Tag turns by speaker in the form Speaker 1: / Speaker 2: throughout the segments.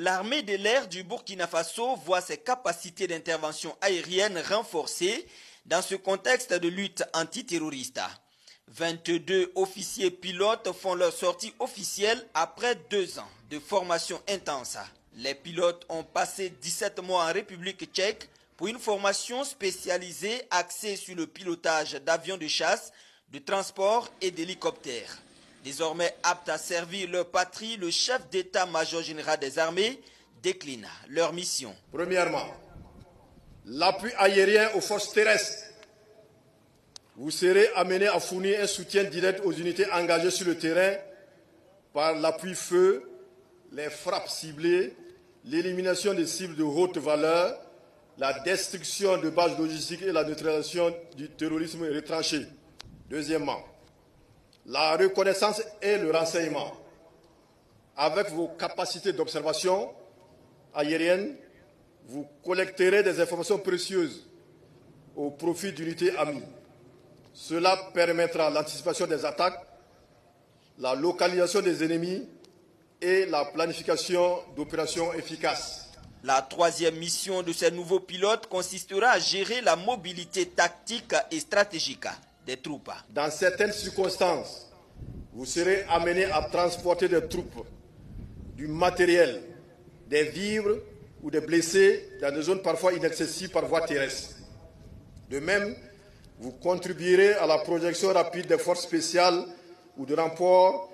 Speaker 1: L'armée de l'air du Burkina Faso voit ses capacités d'intervention aérienne renforcées dans ce contexte de lutte antiterroriste. 22 officiers pilotes font leur sortie officielle après 2 ans de formation intense. Les pilotes ont passé 17 mois en République tchèque pour une formation spécialisée axée sur le pilotage d'avions de chasse, de transport et d'hélicoptères. Désormais aptes à servir leur patrie, le chef d'état-major général des armées décline leur mission.
Speaker 2: Premièrement, l'appui aérien aux forces terrestres. Vous serez amené à fournir un soutien direct aux unités engagées sur le terrain par l'appui feu, les frappes ciblées, l'élimination des cibles de haute valeur, la destruction de bases logistiques et la neutralisation du terrorisme retranché. Deuxièmement, la reconnaissance et le renseignement. Avec vos capacités d'observation aérienne, vous collecterez des informations précieuses au profit d'unités amies. Cela permettra l'anticipation des attaques, la localisation des ennemis et la planification d'opérations efficaces.
Speaker 1: La troisième mission de ces nouveaux pilotes consistera à gérer la mobilité tactique et stratégique des troupes.
Speaker 2: Dans certaines circonstances, vous serez amené à transporter des troupes, du matériel, des vivres ou des blessés dans des zones parfois inaccessibles par voie terrestre. De même, vous contribuerez à la projection rapide des forces spéciales ou de renforts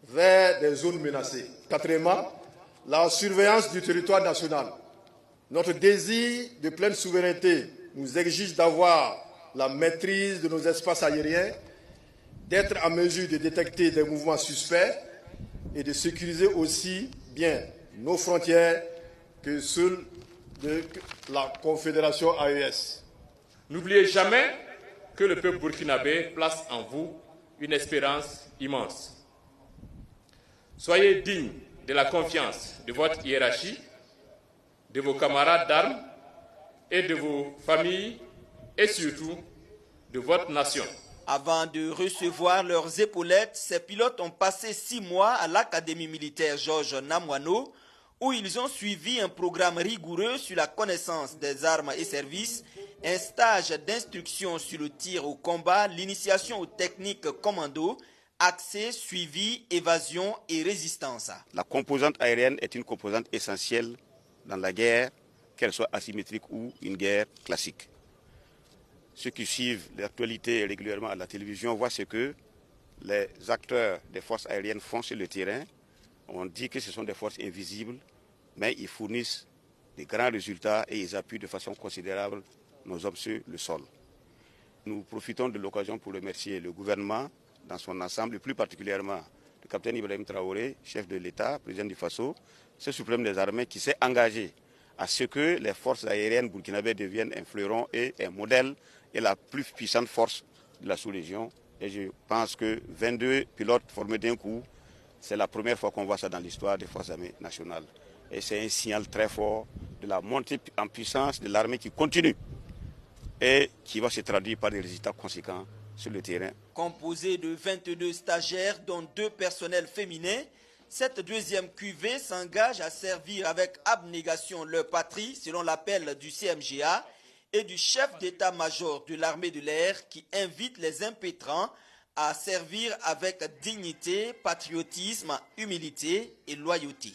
Speaker 2: vers des zones menacées. Quatrièmement, la surveillance du territoire national. Notre désir de pleine souveraineté nous exige d'avoir la maîtrise de nos espaces aériens, d'être en mesure de détecter des mouvements suspects et de sécuriser aussi bien nos frontières que celles de la Confédération AES.
Speaker 3: N'oubliez jamais que le peuple burkinabé place en vous une espérance immense. Soyez dignes de la confiance de votre hiérarchie, de vos camarades d'armes et de vos familles et surtout de votre nation.
Speaker 1: Avant de recevoir leurs épaulettes, ces pilotes ont passé 6 mois à l'Académie militaire Georges Namoineau, où ils ont suivi un programme rigoureux sur la connaissance des armes et services, un stage d'instruction sur le tir au combat, l'initiation aux techniques commando, accès, suivi, évasion et résistance.
Speaker 4: La composante aérienne est une composante essentielle dans la guerre, qu'elle soit asymétrique ou une guerre classique. Ceux qui suivent l'actualité régulièrement à la télévision voient ce que les acteurs des forces aériennes font sur le terrain. On dit que ce sont des forces invisibles, mais ils fournissent des grands résultats et ils appuient de façon considérable nos hommes sur le sol. Nous profitons de l'occasion pour remercier le gouvernement dans son ensemble, et plus particulièrement le capitaine Ibrahim Traoré, chef de l'État, président du Faso, chef suprême des armées, qui s'est engagé à ce que les forces aériennes burkinabées deviennent un fleuron et un modèle et la plus puissante force de la sous-région. Et je pense que 22 pilotes formés d'un coup, c'est la première fois qu'on voit ça dans l'histoire des forces armées nationales. Et c'est un signal très fort de la montée en puissance de l'armée qui continue et qui va se traduire par des résultats conséquents sur le terrain.
Speaker 1: Composé de 22 stagiaires, dont 2 personnels féminins, cette deuxième cuvée s'engage à servir avec abnégation leur patrie, selon l'appel du CMGA et du chef d'état-major de l'armée de l'air qui invite les impétrants à servir avec dignité, patriotisme, humilité et loyauté.